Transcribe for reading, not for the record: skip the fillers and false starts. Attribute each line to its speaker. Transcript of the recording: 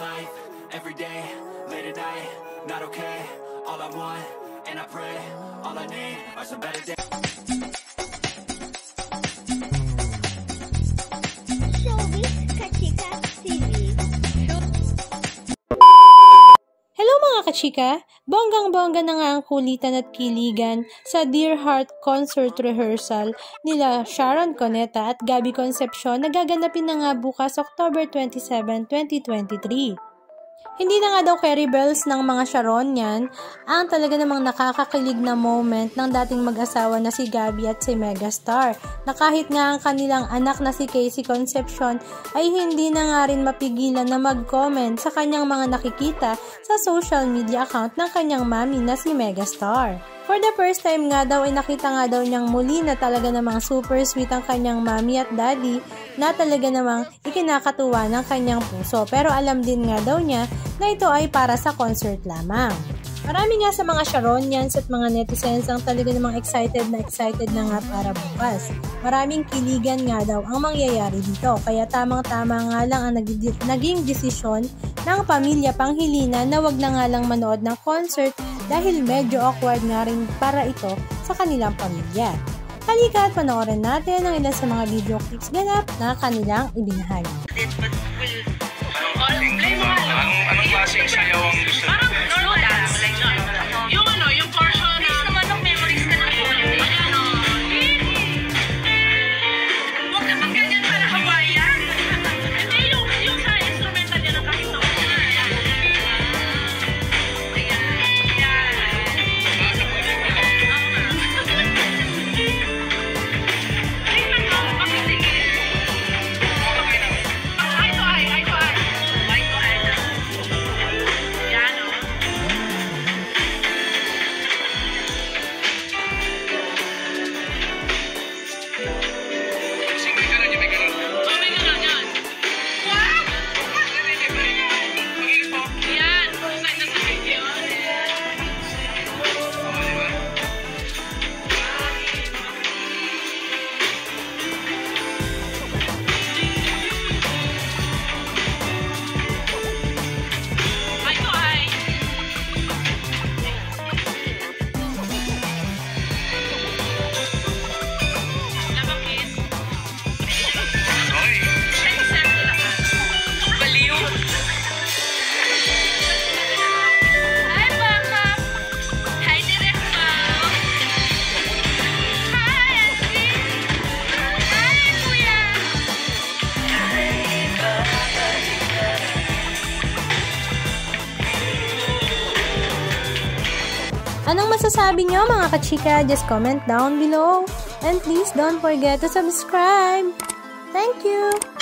Speaker 1: life, every day, late at night, not okay. All I want, and I pray, all I need are some better days.
Speaker 2: Hello mga kachika! Bonggang-bongga na nga ang kulitan at kiligan sa Dear Heart Concert Rehearsal nila Sharon Cuneta at Gabby Concepcion na gaganapin na nga bukas October 27, 2023. Hindi na nga daw carry bells ng mga Sharon yan ang talaga namang nakakakilig na moment ng dating mag-asawa na si Gabby at si Megastar, na kahit nga ang kanilang anak na si Casey Concepcion ay hindi na nga rin mapigilan na mag-comment sa kanyang mga nakikita sa social media account ng kanyang mami na si Megastar. For the first time nga daw ay nakita nga daw niyang muli na talaga namang super sweet ang kanyang mami at daddy na talaga namang ikinakatuwa ng kanyang puso, pero alam din nga daw niya na ito ay para sa concert lamang. Marami nga sa mga Sharonians at mga netizens ang talaga namang excited na nga para bukas. Maraming kiligan nga daw ang mangyayari dito, kaya tamang-tama nga lang ang naging desisyon ng pamilya Panghilinan na wag na nga lang manood ng concert dahil medyo awkward nga rin para ito sa kanilang pamilya. Halika at panoorin natin ang ilan sa mga video clips ganap na kanilang ibinahagi.
Speaker 3: Anong klaseng sayaw ang gusto? Parang slow dance. Yung yung portion na naman ng memories ka na huwag ka ganyan para Hawaiian. Hindi yung sa instrumental yan ang kahit noon.
Speaker 2: Anong masasabi nyo mga kachika? Just comment down below. And please don't forget to subscribe. Thank you!